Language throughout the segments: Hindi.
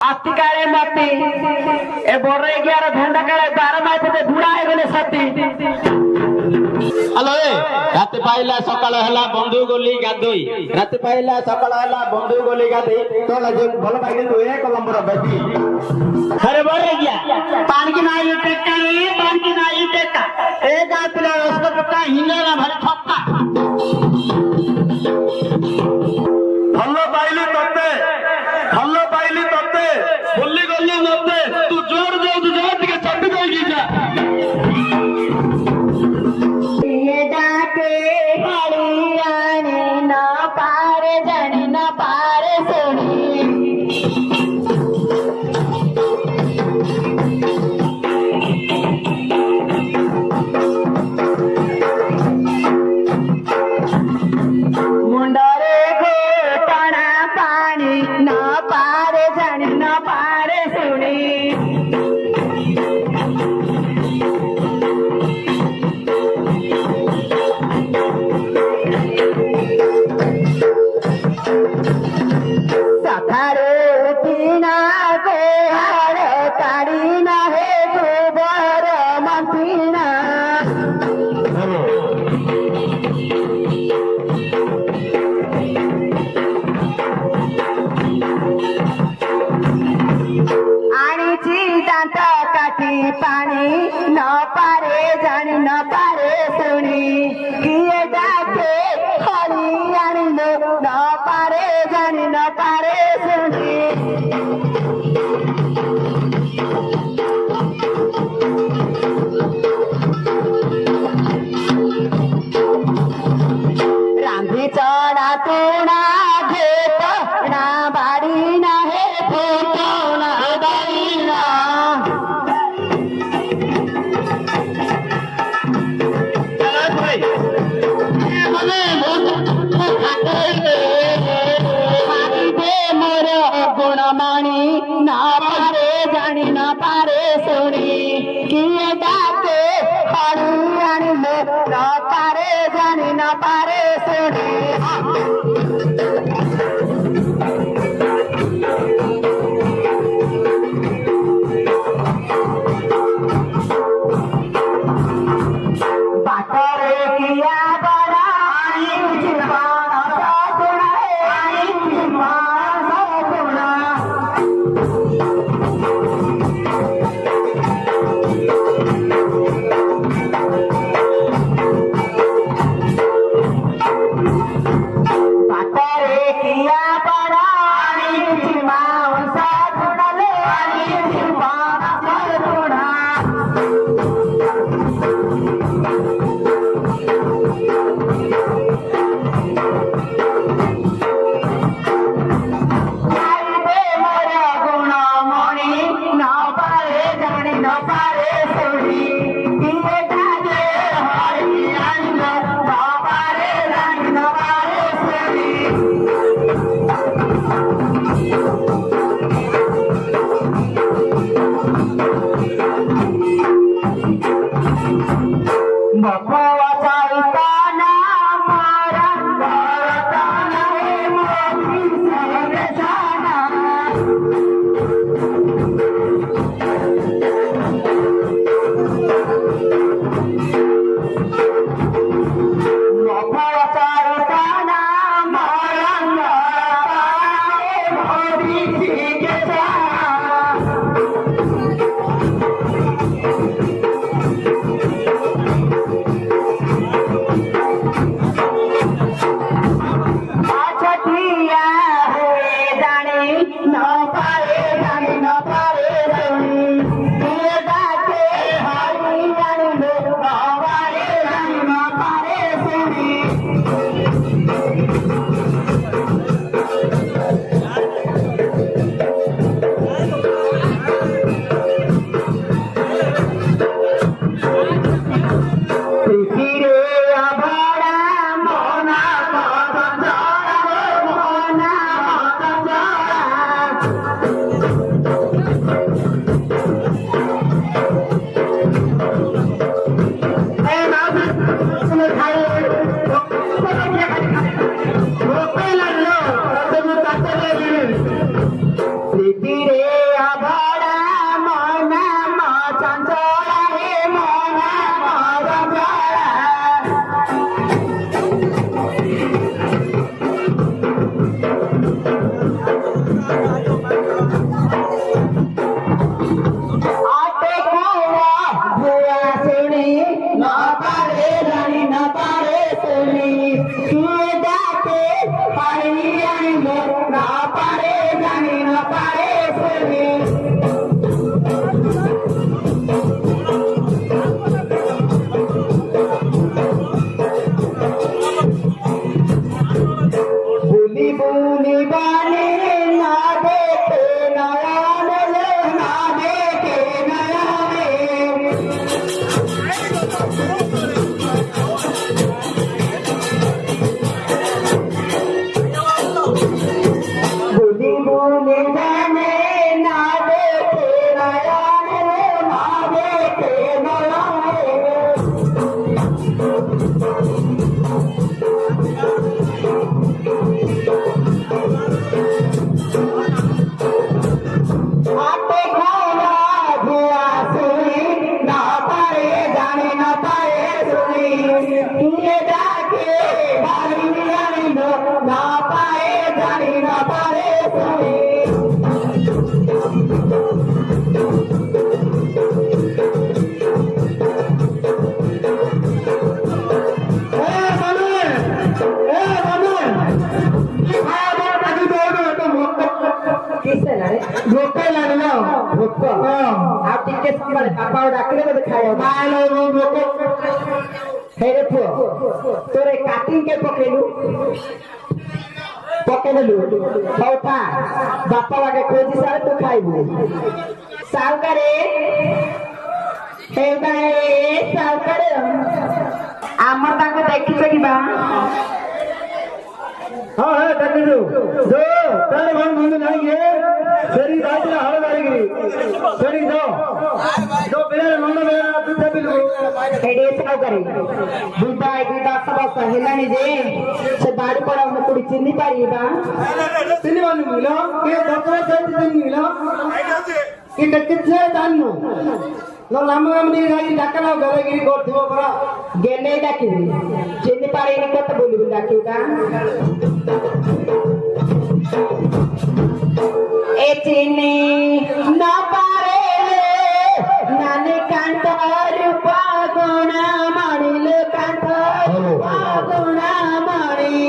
आस्ती काले मती ए बोल रहे 11 घंटा काले 12 मास से बुढ़ा है गले सती हेलो ए रात पाइला सकाळ हला बंधु गोली गाधोई रात पाइला सकाळ हला बंधु गोली गाधोई तो लगे भल पाइले तू एक नंबर बेबी अरे बोल रहे क्या पान की नाई टेका रे पान की नाई टेका ए गातला उसको पता हिने ना भरे ठप्पा ଭଲ ପାଇଲି ତତେ ଭୁଲି ଗଲି ମତେ ତୁ ଜୋର ଯାଉଛୁ ଯା ଟିକେ ଚାପି ଦେଇକି ଯା ये डाके हरियाणे ना पारे जाने ना पारे सोनी मुंडारे घोटाना पानी ना पारे जाने ना पारे सोनी सखारे तीना को हार ताड़ी ना है गोबर मंतीना आणि ची दांत काठी पाणी न पारे जाणी न पारे सोनी किए डाके हरी आणि न पारे जाणी न पारे सोनी रांधी चढा तोडा घेत ना बाडी ना हे फोटो ना बाडी ना मोर गुणमणि ना पारे जाणी ना पारे सोनी किए डाके हरी आणि न पारे जाणी न पारे सोनी बाटरे किया बड़ा आणि जीवाना साधुणा आणि जीवाना साधुणा बुली बुली बाने ना देखे नयन रे, ना देखे नयन। बुली बुली बाने ना देखे नयन रे, ना देखे नयन। आटे खाना धुआ सुनी ना पाए जाने ना पाए सुनी ये जाके भारी जाने ना पाए जाने ना पाए सुनी किससे लड़े भूखे लड़ लो भूखो आप टिके संभाले पापा और डाकले को दिखाओ मालो वो भूखे हेरे पुओ तोरे काटिंग के पकेलु हौथा बापा वाके खोजी सारे तू खाइबु सावकारे हे बाए सावकारे आमर ताको देखिछ कि बा हाँ है तकलीफ जो तेरे मन में नहीं है तेरी रात्रि हाल करेगी तेरी जो मेरे मन में मेरा तुझे भी लो हेडे सावकारे बुढ़ा बुढ़ा सब सहेलानी जे से बाड़ी पड़ा उन कुड़ी चिन्नी पारी बा तिनी वाली मिला के डॉक्टर से तिनी मिला कि कितने जानू नो लामा हमनी गाड़ी डाकला गरेगी गोर दिवो परा गेले डाकी चिन्नी पारी नि कत बोली डाकी का ए चिन्नी ना पारे नाने कांतार पागुणा मारिल कांतार पागुणा मारी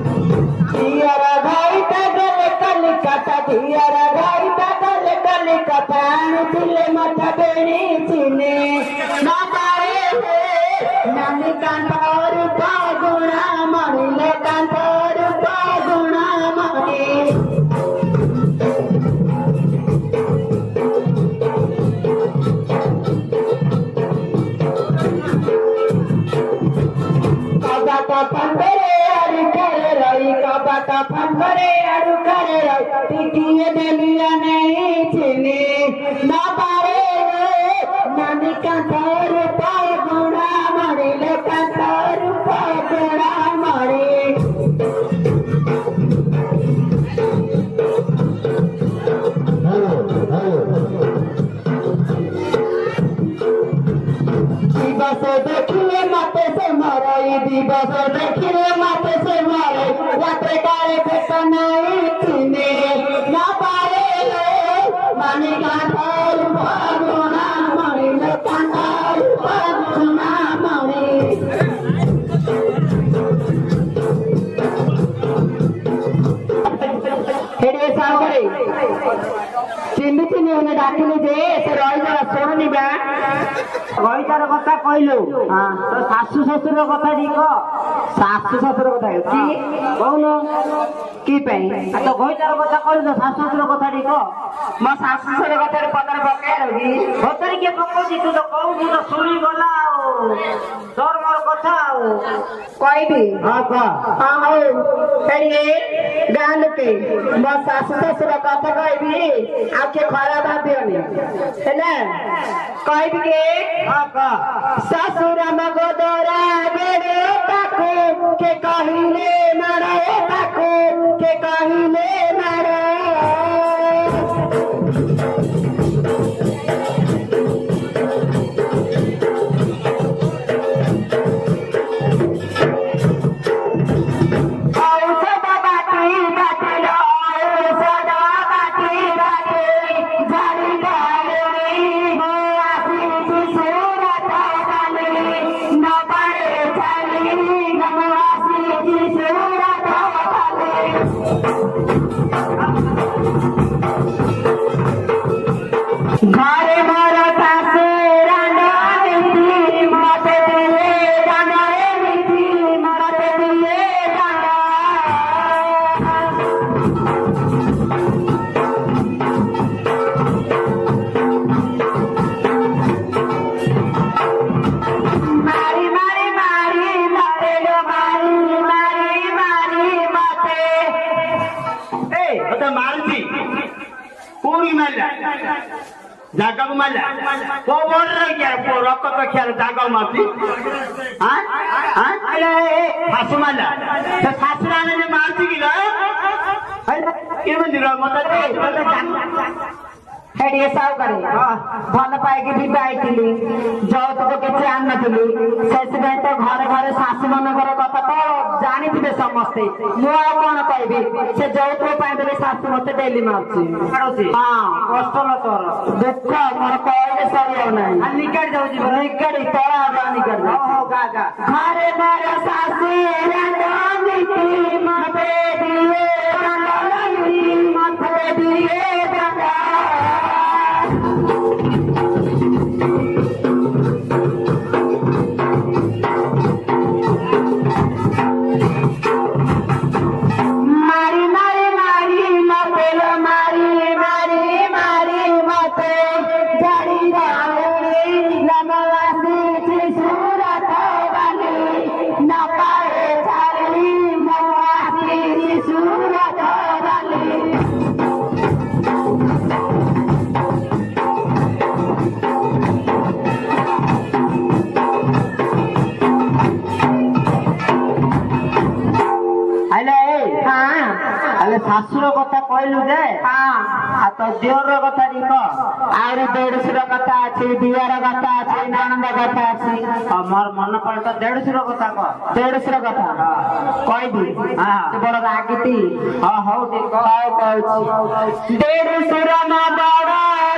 दियारा भाई तगल कलिकता दियारा भाई तगल कलिकता दिले माथा बेणी चिने ना पारे नानी कांतार पागुणा मारिल कांतार पागुणा मारी कबाटा पंगरे अरु करे रही कबाटा पंगरे अरु करे रही टिकिए दे मिला नहीं चिने ना पारे नानी कांतार पागुणा मारिल कांतार पागुणा मारी दिवस देखिए माते से मारे दिवस देखिए माते से मारे यात्रे कारे नहीं चिने ना पारे मानी कांतार पागुणा मारिल कांतार पागुणा मारी हेडे सावकारे चिन्नी चिन्नी उन्हें डाकिले जे से रही जरा शुणुनी बा गईतार कथा कहलु तो शाशु शशुर कथा ठीक शाशु शशुर कथा कि कहून कि पई तो गईतार कथा कहलु तो शाशु शशुर कथा ठीक मो शाशु शशुर कथा पतर पकाए रही सतरी के पकोची तू तो कहू तू तो शुणी गला तोर मोर कथा कहबी हाँ का हाँ हो हेडे गान के मो शाशु शशुर कथा कहबी आके खराब भाबियोनी हेले कहबी के हाँ का ससुर मगोदरा बेड़े ताको के कहिले मारे ताको के कहिले मारे औषध बाटी बाटिलो औषध बाटी बाटी झाड़ी डाली हो आसी सुरत ଜାଗାକୁ ମାରିଲା କୋଉ ବୋର୍ଡରେ କିଏ ରକ୍ତ ତ ଖିଆଲ ଜାଗାକୁ ମାରୁଛି ଶାଶୁ ମାରିଲା ସେ ଶାଶୁର ଆଣି ମାରୁଛି କି କେମିତି ମତେ ହେଡିଏ ସାଉକାରେ ଭଲ ପାଇକି ବିବାହ ହେଇଥିଲି ଯୌତୁକ କିଛି ଆଣିନଥିଲି ସେଥିପାଇଁ ତ ଘରେ ଘରେ ଶାଶୁ ମାନଙ୍କର କଥା ତ ଜାଣିଥିବେ ସମସ୍ତେ ମୁଁ ଆଉ କଣ କହିବି ସେ ଯୌତୁକ ପାଇଁ ବୋଲି ଶାଶୁ ମତେ ଡେଲି ମାରୁଛି ହଁ କଷ୍ଟ ନ ତୋର ଦୁଃଖ ମୋର କହିଲେ ସରିବ ନାହିଁ ନିକାଡି ଯାଉଛି ନିକାଡି ତଳା ନିକାଡି ଗା ଗା ଘରେ ମୋର ଶାଶୁ ମତେ ଦିଏ ମତେ ଦିଏ ଶାଶୁର କଥା କହିଲୁ ଯେ ଆଉ ତ ଦିଅର କଥା ଟିକେ କହ ଆହୁରି ଦେଢଶୁର କଥା ଅଛି ଦିଅର କଥା ଅଛି ନଣନ୍ଦ କଥା ଅଛି ମୋର ମନେ ପଡେ ତ ଦେଢଶୁର କଥା କହ ଦେଢଶୁର କଥା କହିବି ସେ ବଡ ରାଗିଟି ହଁ ହଉ ଟିକେ ହଉ କହୁଛି ଦେଢଶୁର ମୋ ବଡ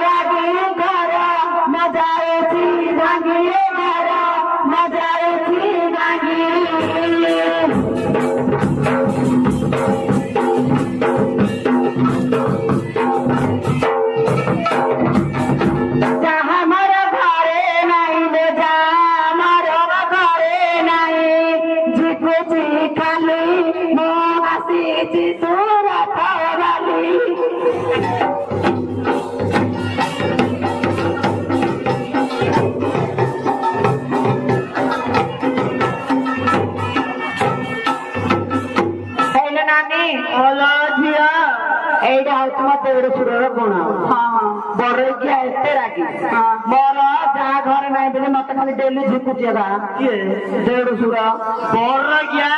ରାଗି ଘର ନ ଯାଉଛି ଭାଙ୍ଗି ଘର ନ ଯାଉଛି ଭାଙ୍ଗି এইটা হচ্ছে আমার দেড়শুরের গুণ বড় গিয়া এতে রাখি বড় যা ঘরে নাই বলে মতে খালি ডেলি ঝুঁকুছে কিয়ে দেড়শুর বড় গিয়া